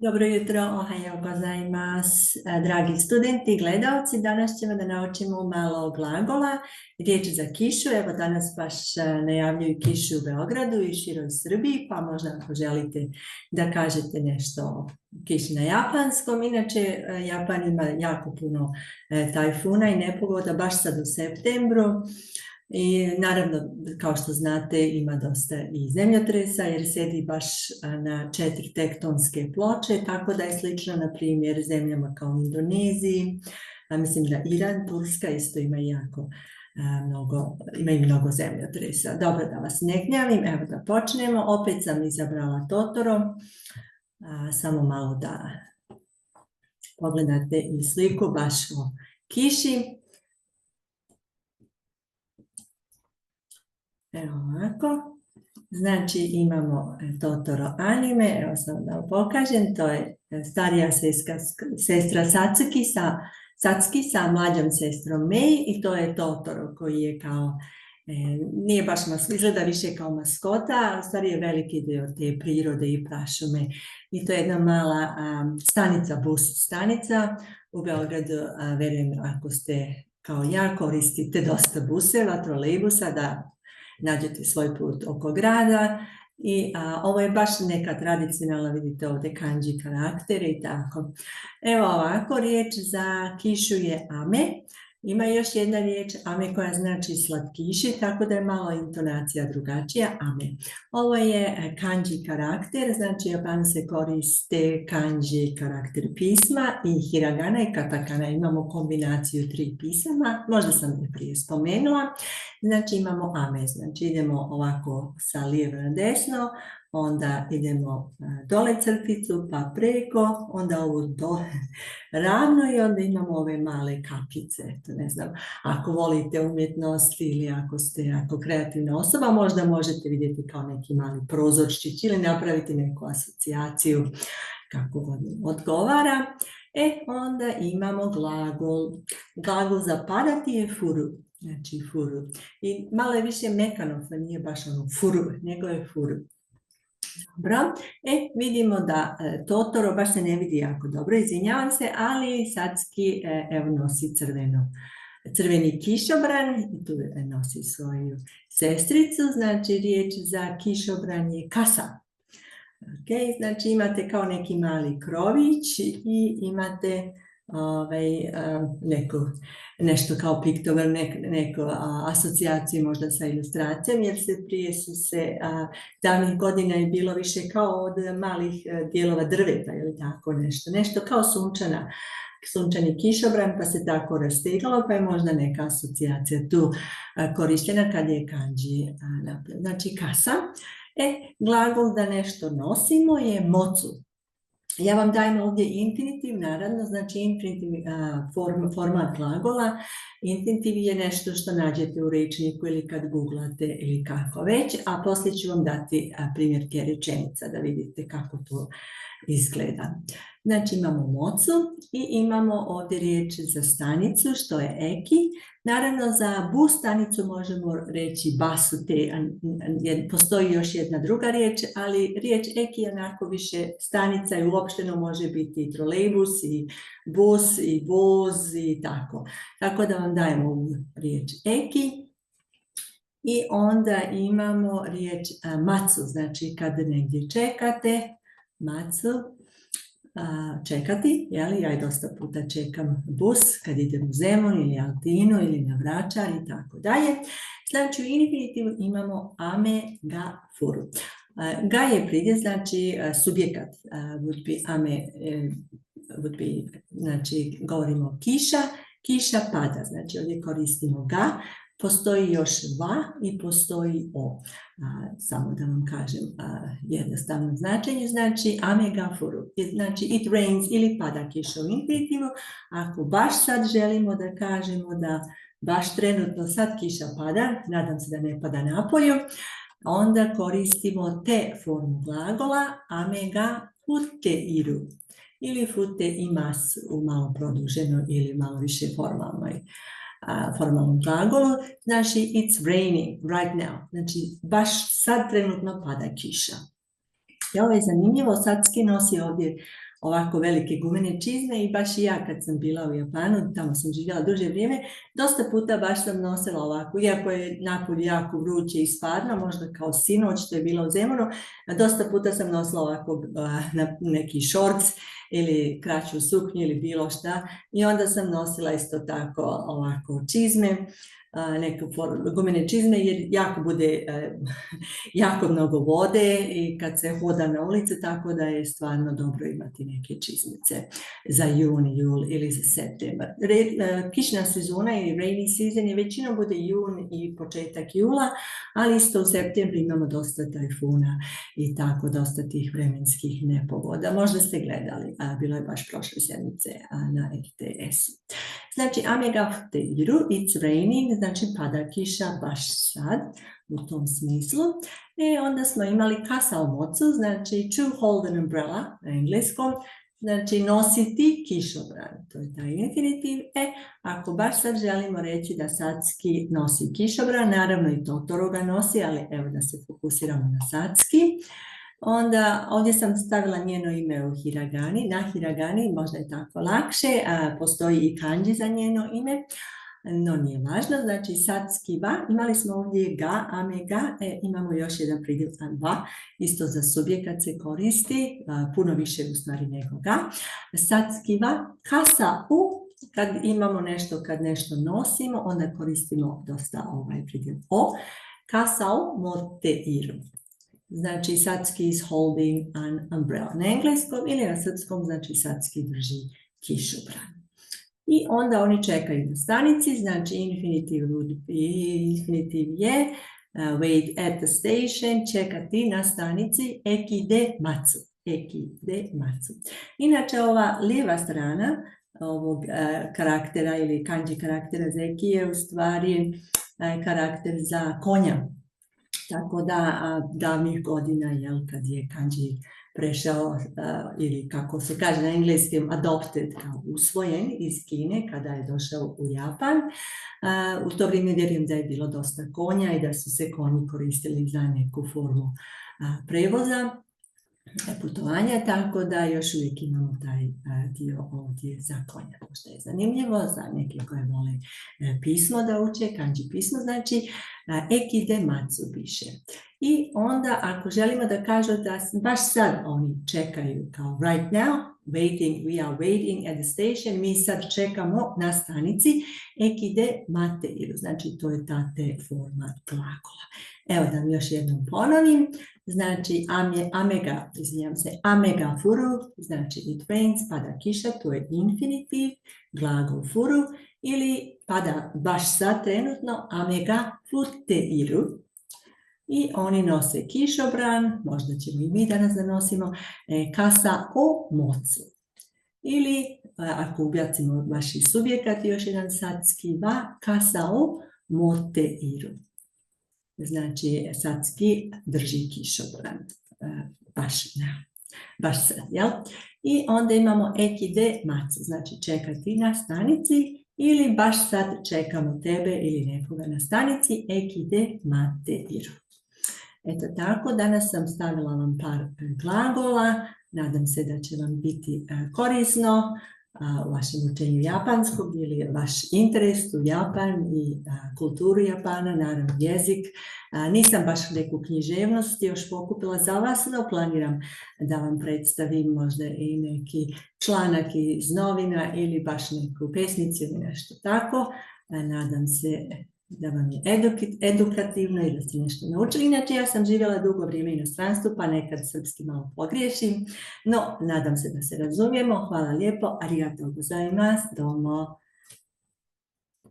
Dobro jutro, ohayo gozaimasu. Dragi studenti i gledalci, danas ćemo da naučimo malo glagola. Riječ za kišu, evo danas baš najavljuju kišu u Beogradu i široj Srbiji, pa možda ako želite da kažete nešto o kiši na japanskom. Inače, Japan ima jako puno tajfuna i nepogoda baš sad u septembru. I naravno, kao što znate, ima dosta i zemljotresa jer sedi baš na 4 tektonske ploče, tako da je slično, na primjer, zemljama kao u Indoneziji. Mislim da Iran, Turska isto ima imaju mnogo zemljotresa. Dobro, da vas ne gnjavim, evo da počnemo. Opet sam izabrala Totoro. Samo malo da pogledate i sliku baš o kiši. Evo ovako, znači imamo Totoro anime, evo sam da pokažem, to je starija sestra Satsuki sa mlađom sestrom Mei i to je Totoro koji je kao, nije baš izgleda više kao maskota, ali stvari je veliki dio te prirode i prašume i to je jedna mala stanica, bus stanica u Beogradu. Verujem ako ste kao ja koristite dosta buseva, trolejbusa, da nađete svoj put oko grada i ovo je baš neka tradicionalna, vidite ovdje kanji karaktere i tako. Evo ovako, riječ za kišu je ame. Ima još jedna riječ ame koja znači slatkiši, tako da je malo intonacija drugačija, ame. Ovo je kanji karakter, znači Japan se koriste kanji karakter pisma i hiragana i katakana. Imamo kombinaciju 3 pisama, možda sam je prije spomenula. Znači imamo ame, znači idemo ovako sa lijevo na desno, onda idemo dole crticu, pa preko, onda ovo dole ravno i onda imamo ove male kapice. To ne znam, ako volite umjetnost ili ako kreativna osoba, možda možete vidjeti kao neki mali prozorčić ili napraviti neku asocijaciju kako god odgovara. Onda imamo glagol. Glagol za padati je furu. Znači furu. I malo je više mekano, nije baš ono furu, nego je furu. Dobro, vidimo da Totoro baš se ne vidi jako dobro, izvinjavam se, ali Satsuki evo nosi crveni kišobran i tu nosi svoju sestricu, znači riječ za kišobran je kasa. Znači imate kao neki mali krović i imate nešto kao piktogram, neku asocijaciju možda sa ilustracijom, jer prije su se davnih godina je bilo više kao od malih dijelova drveta ili tako nešto kao sunčani kišobran, pa se tako rastegalo, pa je možda neka asocijacija tu korištena kad je kanji napravljena. Znači kasa. Glagol da nešto nosimo je mocu. Ja vam dajem ovdje infinitiv, naravno, znači infinitiv format glagola. Infinitiv je nešto što nađete u rečniku ili kad googlate ili kako već, a poslije ću vam dati primjerke rečenica da vidite kako to izgleda. Znači imamo mocu i imamo ovdje riječ za stanicu što je eki. Naravno za bus stanicu možemo reći basute, postoji još jedna druga riječ, ali riječ eki je onako više stanica i uopšteno može biti i trolejbus i bus i voz i tako. Tako da vam dajemo ovu riječ eki. I onda imamo riječ matsu, znači kad negdje čekate, matsu. Čekati, jeli? Ja dosta puta čekam bus kad idem u Zemun ili Altinu ili na Vračar i tako dalje. Znači u infinitivu imamo ame ga furu. Ga je pridjev, znači subjekat would be ame, would be, znači govorimo o kiša pada, znači ovdje koristimo ga. Postoji još va i postoji o. Samo da vam kažem jednostavno značenje, znači ame ga furu. Znači it rains ili pada kiša u infinitivu. Ako baš sad želimo da kažemo da baš trenutno sad kiša pada, nadam se da ne pada napolju, onda koristimo te formu glagola ame ga futte iru ili futte imasu u malo produženo ili malo više formalnom glagolu, znači it's raining right now, znači baš sad trenutno pada kiša. I ovo je zanimljivo, Satsuki nosi ovdje ovako velike gumene čizme i baš i ja kad sam bila u Japanu, tamo sam živjela duže vrijeme, dosta puta baš sam nosila ovako, iako je napolje jako vruće i spadno, možda kao sinoć, to je bilo u Zemunu, dosta puta sam nosila ovako neki šorc ili kraću suknju ili bilo šta i onda sam nosila isto tako ovako čizme, neke gumene čizme jer jako bude jako mnogo vode i kad se hoda na ulici, tako da je stvarno dobro imati neke čizmice za jun, jul ili za septembar. Kišna sezona ili rainy season je većinom bude jun i početak jula, ali isto u septembru imamo dosta tajfuna i tako dosta tih vremenskih nepogoda. Možda ste gledali, bilo je baš prošle sedmice na RTS-u. Znači, ame ga futeiru, it's raining, znači pada kiša baš sad, u tom smislu. Onda smo imali kasa o mocu, znači to hold an umbrella na engleskom, znači nositi kišobran, to je taj infinitiv. Ako baš sad želimo reći da Satsuki nosi kišobran, naravno i Totoro ga nosi, ali evo da se fokusiramo na Satsuki. Onda ovdje sam stavila njeno ime u hiragani, na hiragani, možda je tako lakše, postoji i kanji za njeno ime, no nije važno, znači Satsuki wa, imali smo ovdje ga, ame ga, imamo još jedan pridjev wa, isto za subjekat se koristi, puno više u stvari nego ga. Satsuki wa, kasa u, kad imamo nešto, kad nešto nosimo, onda koristimo dosta ovaj pridjev o, kasa u motte iru. Znači, Satsuki is holding an umbrella na engleskom ili na srpskom, znači Satsuki drži kišobran. I onda oni čekaju na stanici, znači infinitiv je wait at the station, čekati na stanici, eki de matsu. Eki de matsu. Inače, ova lijeva strana ovog karaktera ili kanji karaktera za eki je u stvari karakter za konja. Tako da davnih godina, kad je kanji prešao, ili kako se kaže na engleskom, adopted, kao usvojen iz Kine kada je došao u Japan. U to vrijeme vjerujem da je bilo dosta konja i da su se konji koristili za neku formu prevoza, putovanja, tako da još uvijek imamo taj dio ovdje za konja. Možda je zanimljivo za neke koje vole pismo da uče, kanji pismo, znači eki de matsu piše. I onda ako želimo da kažu da baš sad oni čekaju kao right now, waiting, we are waiting at the station, mi sad čekamo na stanici, eki de mateiru, znači to je ta te forma glagola. Evo da mi još jednom ponovim, znači ame ga furu, znači it rains, pada kiša, to je infinitiv, glagol furu, ili pada baš sad trenutno, ame ga futeiru. I oni nose kišobran, možda ćemo i mi danas da nosimo, kasa o mocu. Ili, ako ubacimo vaši subjekat, još jedan Satsuki wa, kasa o moteiru. Znači, Satsuki drži kišobran. Baš sad, jel? I onda imamo eki de matsu, znači čekati na stanici, ili baš sad čekamo tebe ili nekoga na stanici, eki de mateiru. Eto tako, danas sam stavila vam par glagola, nadam se da će vam biti korisno u vašem učenju japanskog ili vaš interes u Japan i kulturu Japana, naravno jezik. Nisam baš neku književnost još pokupila za vas, no planiram da vam predstavim možda i neki članak iz novina ili baš neku pesnicu ili nešto tako. Nadam se da vam je edukativno i da ste nešto naučili. Inače, ja sam živjela dugo vrijeme u inostranstvu, pa nekad srpski malo pogriješim, no nadam se da se razumijemo. Hvala lijepo, arigatou gozaimasu, domo.